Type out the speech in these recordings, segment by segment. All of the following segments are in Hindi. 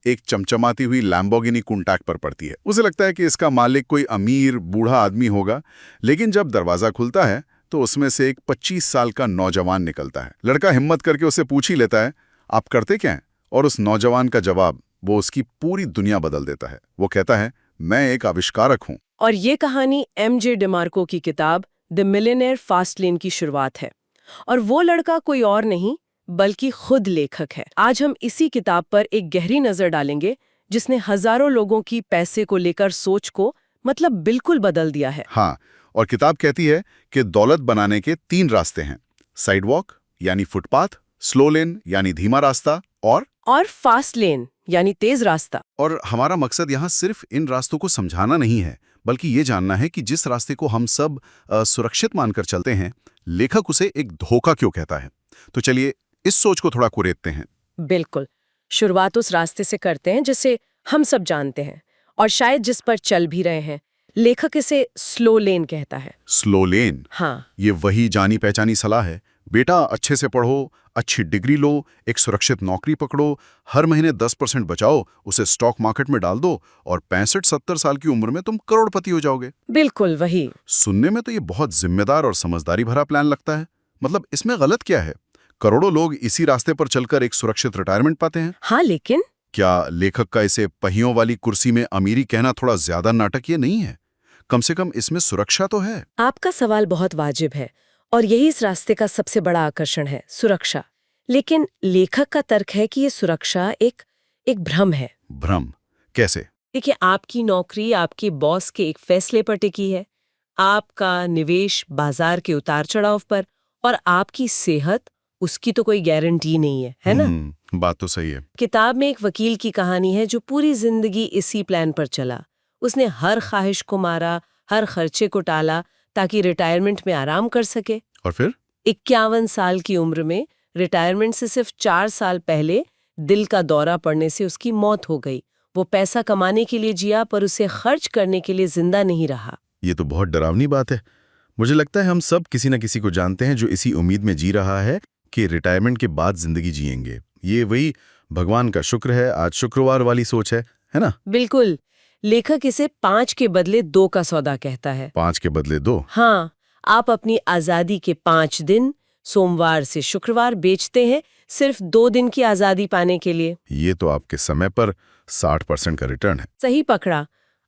एक चमचमाती हुई लैम्बोर्गिनी कुंटैक पर पड़ती है। उसे लगता है कि इसका मालिक कोई अमीर बूढ़ा आदमी होगा, लेकिन जब दरवाजा खुलता है तो उसमें से एक 25 साल का नौजवान निकलता है। लड़का हिम्मत करके उसे पूछ ही लेता है, आप करते क्या हैं? और उस नौजवान का जवाब वो उसकी पूरी दुनिया बदल देता है। वो कहता है, मैं एक आविष्कारक हूँ। और ये कहानी एम.जे. डिमार्को की किताब द मिलियनेयर फास्ट लेन की शुरुआत है। और वो लड़का कोई और नहीं बल्कि खुद लेखक है। आज हम इसी किताब पर एक गहरी नजर डालेंगे जिसने हजारों लोगों की पैसे को लेकर सोच को बिल्कुल बदल दिया है। हाँ, और किताब कहती है कि दौलत बनाने के 3 रास्ते हैं, साइडवॉक यानी फुटपाथ, स्लो लेन यानी धीमा रास्ता, और फास्ट लेन यानी तेज रास्ता। और हमारा मकसद यहाँ सिर्फ इन रास्तों को समझाना नहीं है, बल्कि ये जानना है कि जिस रास्ते को हम सब सुरक्षित मानकर चलते हैं, लेखक उसे एक धोखा क्यों कहता है। तो चलिए इस सोच को थोड़ा कुरेदते हैं। बिल्कुल। शुरुआत उस रास्ते से करते हैं जिसे हम सब जानते हैं और शायद जिस पर चल भी रहे हैं। लेखक इसे स्लो लेन कहता है। स्लो लेन? हाँ, ये वही जानी पहचानी सलाह है, बेटा अच्छे से पढ़ो, अच्छी डिग्री लो, एक सुरक्षित नौकरी पकड़ो, हर महीने 10% बचाओ, उसे स्टॉक मार्केट में डाल दो और 65-70 साल की उम्र में तुम करोड़पति हो जाओगे। बिल्कुल वही। सुनने में तो ये बहुत जिम्मेदार और समझदारी भरा प्लान लगता है। मतलब इसमें गलत क्या है? करोड़ों लोग इसी रास्ते पर चलकर एक सुरक्षित रिटायरमेंट पाते हैं। हाँ, लेकिन क्या लेखक का इसे पहियों वाली कुर्सी में अमीरी कहना थोड़ा ज्यादा नाटकीय नहीं है? कम से कम इसमें सुरक्षा तो है। आपका सवाल बहुत वाजिब है और यही इस रास्ते का सबसे बड़ा आकर्षण है, सुरक्षा। लेकिन लेखक का तर्क है कि ये सुरक्षा एक भ्रम है। भ्रम? कैसे? देखिए, आपकी नौकरी आपके बॉस के एक फैसले पर टिकी है, आपका निवेश बाजार के उतार चढ़ाव पर, और आपकी सेहत उसकी तो कोई गारंटी नहीं है ना? बात तो सही है। किताब में एक वकील की कहानी है जो पूरी जिंदगी इसी प्लान पर चला। उसने हर ख्वाहिश को मारा, हर खर्चे को टाला ताकि रिटायरमेंट में आराम कर सके। और फिर? 51 साल की उम्र में रिटायरमेंट से सिर्फ 4 साल पहले दिल का दौरा पड़ने से उसकी मौत हो गई। वो पैसा कमाने के लिए जिया पर उसे खर्च करने के लिए जिंदा नहीं रहा। ये तो बहुत डरावनी बात है। मुझे लगता है हम सब किसी न किसी को जानते हैं जो इसी उम्मीद में जी रहा है कि रिटायरमेंट के बाद जिंदगी जिएंगे। ये वही भगवान का शुक्र है, आज शुक्रवार वाली सोच है ना? बिल्कुल। लेखक इसे 5 के बदले 2 का सौदा कहता है। 5 के बदले 2? हाँ, आप अपनी आजादी के 5 दिन सोमवार से शुक्रवार बेचते हैं सिर्फ 2 दिन की आजादी पाने के लिए। ये तो आपके समय पर 60% का रिटर्न है। सही पकड़ा।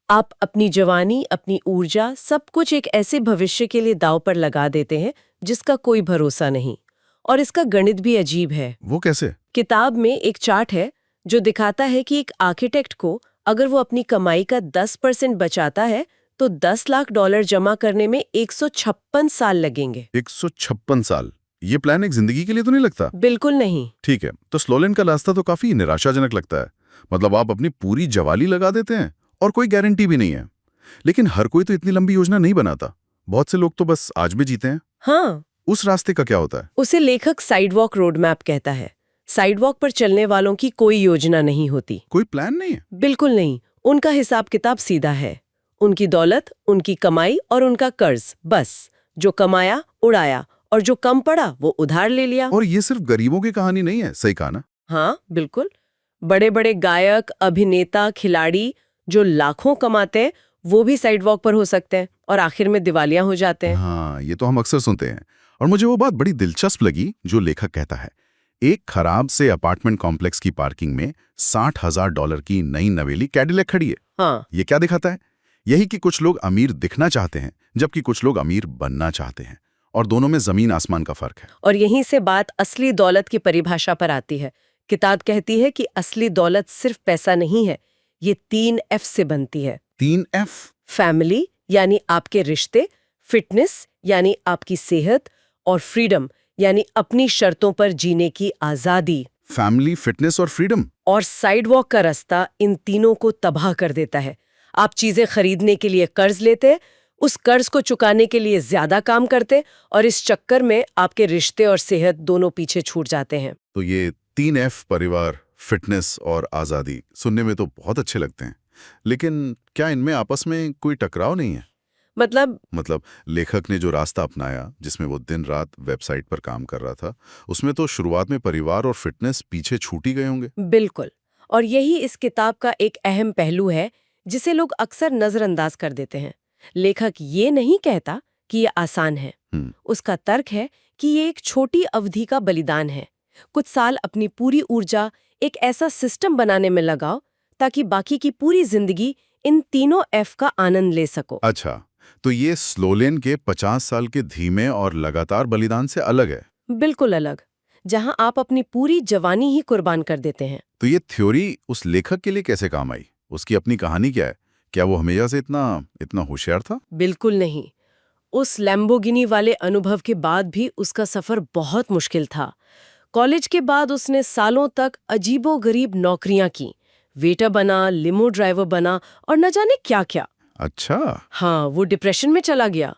आप अपनी जवानी, अपनी ऊर्जा, सब कुछ एक ऐसे भविष्य के लिए दांव पर लगा देते हैं जिसका कोई भरोसा नहीं। और इसका गणित भी अजीब है। वो कैसे? किताब में एक चार्ट है जो दिखाता है कि एक आर्किटेक्ट को अगर वो अपनी कमाई का 10% बचाता है तो $10 लाख जमा करने में 156 साल लगेंगे। 156 साल? ये प्लान एक जिंदगी के लिए तो नहीं लगता? बिल्कुल नहीं। ठीक है, तो स्लोलेन का रास्ता तो काफी निराशाजनक लगता है। मतलब आप अपनी पूरी जवाली लगा देते हैं और कोई गारंटी भी नहीं है। लेकिन हर कोई तो इतनी लंबी योजना नहीं बनाता। बहुत से लोग तो बस आज में जीते हैं। हाँ, उस रास्ते का क्या होता है? उसे लेखक साइडवॉक रोड मैप कहता है। साइडवॉक पर चलने वालों की कोई योजना नहीं होती। कोई प्लान नहीं है? बिल्कुल नहीं। उनका हिसाब किताब सीधा है। उनकी दौलत, उनकी कमाई और उनका कर्ज, बस। जो कमाया उड़ाया और जो कम पड़ा वो उधार ले लिया। और ये सिर्फ गरीबों की कहानी नहीं है, सही कहा ना? हाँ, बिल्कुल। बड़े बड़े गायक, अभिनेता, खिलाड़ी जो लाखों कमाते हैं वो भी साइडवॉक पर हो सकते हैं और आखिर में दिवालिया हो जाते हैं। हाँ, ये तो हम अक्सर सुनते हैं। और मुझे वो बात बड़ी दिलचस्प लगी जो लेखक कहता है, एक खराब से अपार्टमेंट कॉम्प्लेक्स की पार्किंग में $60,000 की नई नवेली कैडिलैक खड़ी है। हाँ, ये क्या दिखाता है? यही कि कुछ लोग अमीर दिखना चाहते हैं जबकि कुछ लोग अमीर बनना चाहते हैं, और दोनों में जमीन आसमान का फर्क है। और यहीं से बात असली दौलत की परिभाषा पर आती है। किताब कहती है कि असली दौलत सिर्फ पैसा नहीं है, ये 3 F से बनती है। 3 F? फैमिली यानी आपके रिश्ते, फिटनेस यानी आपकी सेहत, और फ्रीडम यानी अपनी शर्तों पर जीने की आजादी। फैमिली, फिटनेस और फ्रीडम? और साइडवॉक का रास्ता इन तीनों को तबाह कर देता है। आप चीजें खरीदने के लिए कर्ज लेते, उस कर्ज को चुकाने के लिए ज्यादा काम करते, और इस चक्कर में आपके रिश्ते और सेहत दोनों पीछे छूट जाते हैं। तो ये 3 F, परिवार, फिटनेस और आजादी, सुनने में तो बहुत अच्छे लगते हैं। लेकिन क्या इनमें आपस में कोई टकराव नहीं है? मतलब लेखक ने जो रास्ता अपनाया, जिसमें वो दिन रात वेबसाइट पर काम कर रहा था, उसमें तो शुरुआत में परिवार और फिटनेस पीछे छूट ही गए होंगे। बिल्कुल। और यही इस किताब का एक अहम पहलू है जिसे लोग अक्सर नजरअंदाज कर देते हैं। लेखक ये नहीं कहता कि ये आसान है। उसका तर्क है कि ये एक छोटी अवधि का बलिदान है। कुछ साल अपनी पूरी ऊर्जा एक ऐसा सिस्टम बनाने में लगाओ ताकि बाकी की पूरी जिंदगी इन तीनों एफ का आनंद ले सको। अच्छा, तो ये स्लो लेन के 50 साल के धीमे और लगातार बलिदान से अलग है। बिल्कुल अलग, जहां आप अपनी पूरी जवानी ही कुर्बान कर देते हैं। तो ये थ्योरी उस लेखक के लिए कैसे काम आई? उसकी अपनी कहानी क्या है? क्या वो हमेशा से इतना इतना होशियार था? बिल्कुल नहीं। उस लैम्बोर्गिनी वाले अनुभव के बाद भी उसका सफर बहुत मुश्किल था। कॉलेज के बाद उसने सालों तक अजीबोगरीब नौकरियां की। वेटर बना, लिमो ड्राइवर बना और न जाने क्या क्या। अच्छा। हाँ, वो डिप्रेशन में चला गया।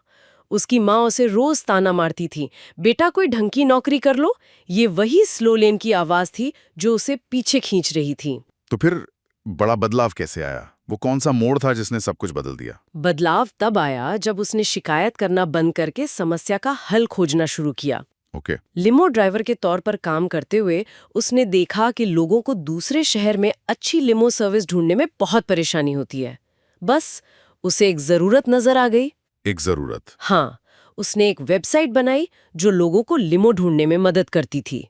उसकी माँ उसे रोज ताना मारती थी, बेटा कोई ढंग की नौकरी कर लो। ये वही स्लो लेन की आवाज थी जो उसे पीछे खींच रही थी। तो फिर बड़ा बदलाव कैसे आया? वो कौन सा मोड़ था जिसने सब कुछ बदल दिया? बदलाव तब आया जब उसने शिकायत करना बंद करके समस्या का हल खोजना शुरू किया। ओके। लिमो ड्राइवर के तौर पर काम करते हुए उसने देखा कि लोगों को दूसरे शहर में अच्छी लिमो सर्विस ढूंढने में बहुत परेशानी होती है। बस उसे एक जरूरत नजर आ गई। एक जरूरत? हाँ, उसने एक वेबसाइट बनाई जो लोगों को लिमो ढूंढने में मदद करती थी।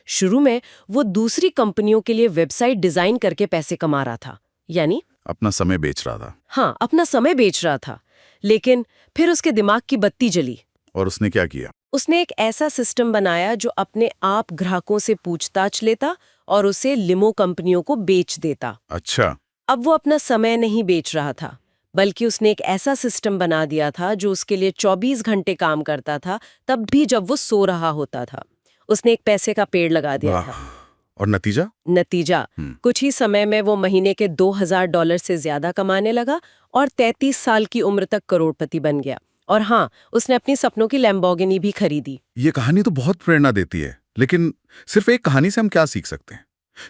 शुरू में वो दूसरी कंपनियों के लिए वेबसाइट डिजाइन करके पैसे कमा रहा था, यानी अपना समय बेच रहा था। हाँ, अपना समय बेच रहा था। लेकिन फिर उसके दिमाग की बत्ती जली। और उसने क्या किया? उसने एक ऐसा सिस्टम बनाया जो अपने आप ग्राहकों से पूछताछ लेता और उसे लिमो कंपनियों को बेच देता। अच्छा। अब वो अपना समय नहीं बेच रहा था, बल्कि उसने एक ऐसा सिस्टम बना दिया था जो उसके लिए 24 घंटे काम करता था, तब भी जब वो सो रहा होता था। उसने एक पैसे का पेड़ लगा दिया था। और नतीजा? नतीजा, कुछ ही समय में वो महीने के $2000 से ज्यादा कमाने लगा और 33 साल की उम्र तक करोड़पति बन गया। और हाँ, उसने अपनी सपनों की लैम्बोर्गिनी भी खरीदी। ये कहानी तो बहुत प्रेरणा देती है, लेकिन सिर्फ एक कहानी से हम क्या सीख सकते हैं?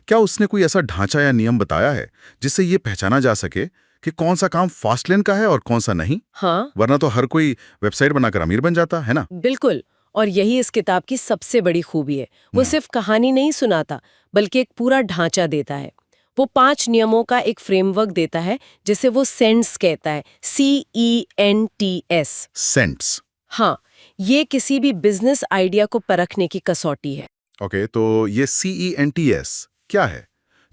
क्या उसने कोई ऐसा ढांचा या नियम बताया है जिससे ये पहचाना जा सके कि कौन सा काम फास्ट लेन का है और कौन सा नहीं? हाँ, वरना तो हर कोई वेबसाइट बनाकर अमीर बन जाता है ना। बिल्कुल। और यही इस किताब की सबसे बड़ी खूबी है। वो सिर्फ कहानी नहीं सुनाता, बल्कि एक पूरा ढांचा देता है। वो 5 नियमों का एक फ्रेमवर्क देता है जिसे वो सेंट्स कहता है, CENTS। सेंट्स? हाँ, ये किसी भी बिजनेस आइडिया को परखने की कसौटी है। ओके, तो ये CENTS क्या है?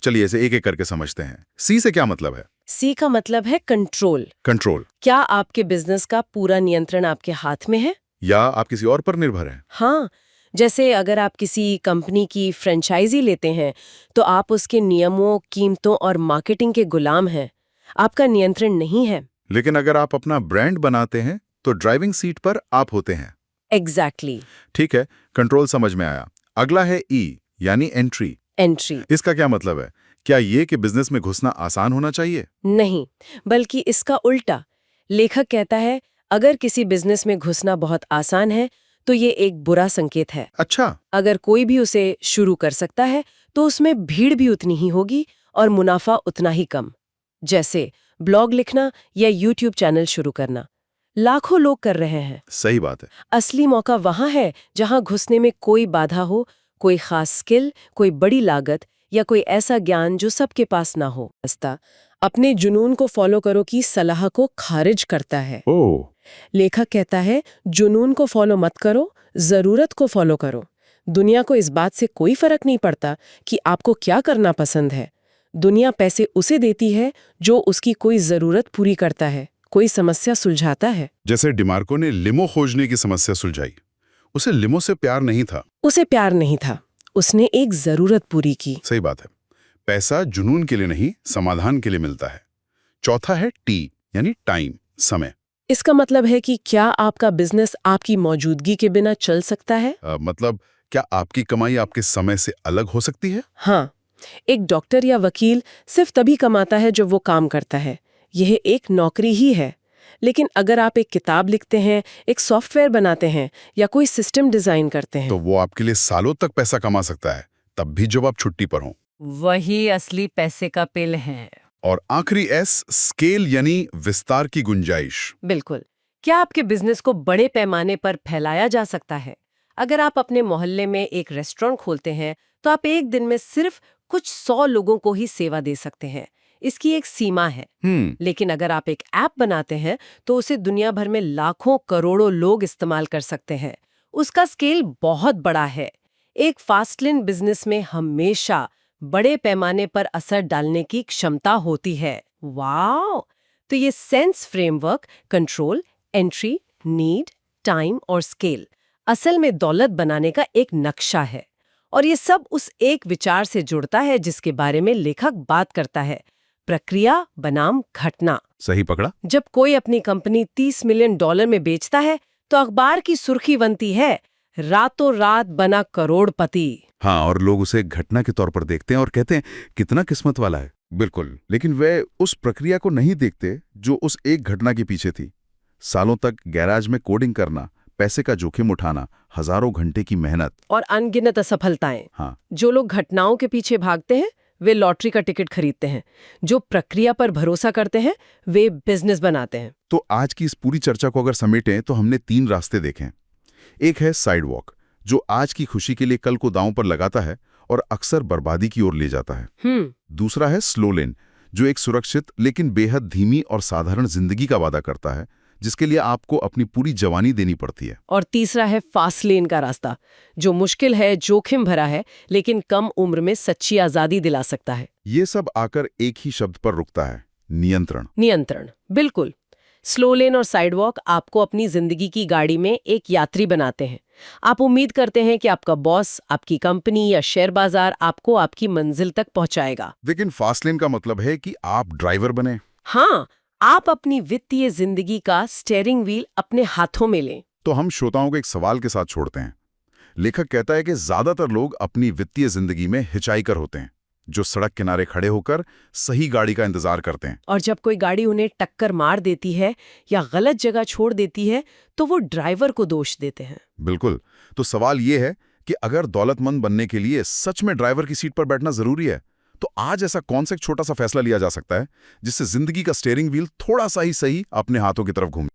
चलिए इसे एक एक करके समझते हैं। सी से क्या मतलब है? C का मतलब है कंट्रोल। कंट्रोल। क्या आपके बिजनेस का पूरा नियंत्रण आपके हाथ में है? या आप किसी और पर निर्भर हैं? हाँ, जैसे अगर आप किसी कंपनी की फ्रेंचाइजी लेते हैं, तो आप उसके नियमों, कीमतों और मार्केटिंग के गुलाम हैं। आपका नियंत्रण नहीं है। लेकिन अगर आप अपना ब्रांड बनाते हैं तो ड्राइविंग सीट पर आप होते हैं। एग्जैक्टली। ठीक है, कंट्रोल समझ में आया। अगला है E, यानी एंट्री। एंट्री। इसका क्या मतलब है? क्या ये कि बिजनेस में घुसना आसान होना चाहिए? नहीं, बल्कि इसका उल्टा। लेखक कहता है, अगर किसी बिजनेस में घुसना बहुत आसान है, तो ये एक बुरा संकेत है। अच्छा। अगर कोई भी उसे शुरू कर सकता है, तो उसमें भीड़ भी उतनी ही होगी और मुनाफा उतना ही कम। जैसे ब्लॉग लिखना या YouTube चैनल शुरू करना। लाखों लोग कर रहे हैं। सही बात है। असली मौका वहां है जहां घुसने में कोई बाधा हो, कोई खास स्किल, कोई बड़ी लागत या कोई ऐसा ज्ञान जो सबके पास ना हो। रास्ता अपने जुनून को फॉलो करो की सलाह को खारिज करता है। ओह। लेखक कहता है, जुनून को फॉलो मत करो, जरूरत को फॉलो करो। दुनिया को इस बात से कोई फर्क नहीं पड़ता कि आपको क्या करना पसंद है। दुनिया पैसे उसे देती है जो उसकी कोई जरूरत पूरी करता है, कोई समस्या सुलझाता है। जैसे डिमार्को ने लिमो खोजने की समस्या सुलझाई। उसे लिमो से प्यार नहीं था। उसे प्यार नहीं था, उसने एक जरूरत पूरी की। सही बात है। पैसा जुनून के लिए नहीं, समाधान के लिए मिलता है। चौथा है T, यानी टाइम, समय। इसका मतलब है कि क्या आपका बिजनेस आपकी मौजूदगी के बिना चल सकता है? मतलब क्या आपकी कमाई आपके समय से अलग हो सकती है? हाँ, एक डॉक्टर या वकील सिर्फ तभी कमाता है जब वो काम करता है। यह एक नौकरी ही है। लेकिन अगर आप एक किताब लिखते हैं, एक सॉफ्टवेयर बनाते हैं या कोई सिस्टम डिजाइन करते हैं, तो वो आपके लिए सालों तक पैसा कमा सकता है, तब भी जब आप छुट्टी पर हों। वही असली पैसे का पिल है। और आखिरी S, स्केल, यानी विस्तार की गुंजाइश। बिल्कुल। क्या आपके बिजनेस को बड़े पैमाने पर फैलाया जा सकता है? अगर आप अपने मोहल्ले में एक रेस्टोरेंट खोलते हैं, तो आप एक दिन में सिर्फ कुछ 100 लोगों को ही सेवा दे सकते हैं। इसकी एक सीमा है। लेकिन अगर आप एक ऐप बनाते हैं तो उसे दुनिया भर में लाखों करोड़ों लोग इस्तेमाल कर सकते हैं। उसका स्केल बहुत बड़ा है। एक फास्टलेन बिजनेस में हमेशा बड़े पैमाने पर असर डालने की क्षमता होती है। वाह! तो ये sense framework control, entry, need, time और स्केल असल में दौलत बनाने का एक नक्शा है। और ये सब उस एक विचार से जुड़ता है जिसके बारे में लेखक बात करता है, प्रक्रिया बनाम घटना। सही पकड़ा। जब कोई अपनी कंपनी $30 मिलियन में बेचता है तो अखबार की सुर्खी बनती है, रातों रात बना करोड़पति। हाँ, और लोग उसे घटना के तौर पर देखते हैं और कहते हैं कितना किस्मत वाला है। बिल्कुल, लेकिन वे उस प्रक्रिया को नहीं देखते जो उस एक घटना के पीछे थी। सालों तक गैराज में कोडिंग करना, पैसे का जोखिम उठाना, हजारों घंटे की मेहनत और अनगिनत असफलताएं। हाँ, जो लोग घटनाओं के पीछे भागते हैं वे लॉटरी का टिकट खरीदते हैं। जो प्रक्रिया पर भरोसा करते हैं वे बिजनेस बनाते हैं। तो आज की इस पूरी चर्चा को अगर समेटें तो हमने 3 रास्ते देखे। एक है साइडवॉक, जो आज की खुशी के लिए कल को दांव पर लगाता है और अक्सर बर्बादी की ओर ले जाता है। दूसरा है स्लो लेन, जो एक सुरक्षित लेकिन बेहद धीमी और साधारण जिंदगी का वादा करता है, जिसके लिए आपको अपनी पूरी जवानी देनी पड़ती है। और तीसरा है फास्ट लेन का रास्ता, जो मुश्किल है, जोखिम भरा है, लेकिन कम उम्र में सच्ची आजादी दिला सकता है। ये सब आकर एक ही शब्द पर रुकता है, नियंत्रण। नियंत्रण, बिल्कुल। स्लो लेन और साइडवॉक आपको अपनी जिंदगी की गाड़ी में एक यात्री बनाते हैं। आप उम्मीद करते हैं कि आपका बॉस, आपकी कंपनी या शेयर बाजार आपको आपकी मंजिल तक पहुंचाएगा। लेकिन फास्ट लेन का मतलब है कि आप ड्राइवर बने। हाँ, आप अपनी वित्तीय जिंदगी का स्टीयरिंग व्हील अपने हाथों में लें। तो हम श्रोताओं को एक सवाल के साथ छोड़ते हैं। लेखक कहता है कि ज्यादातर लोग अपनी वित्तीय जिंदगी में हिचाइकर होते हैं, जो सड़क किनारे खड़े होकर सही गाड़ी का इंतजार करते हैं। और जब कोई गाड़ी उन्हें टक्कर मार देती है या गलत जगह छोड़ देती है तो वो ड्राइवर को दोष देते हैं। बिल्कुल। तो सवाल ये है कि अगर दौलतमंद बनने के लिए सच में ड्राइवर की सीट पर बैठना जरूरी है, तो आज ऐसा कौन सा एक छोटा सा फैसला लिया जा सकता है जिससे जिंदगी का स्टीयरिंग व्हील थोड़ा सा ही सही अपने हाथों की तरफ घूमे।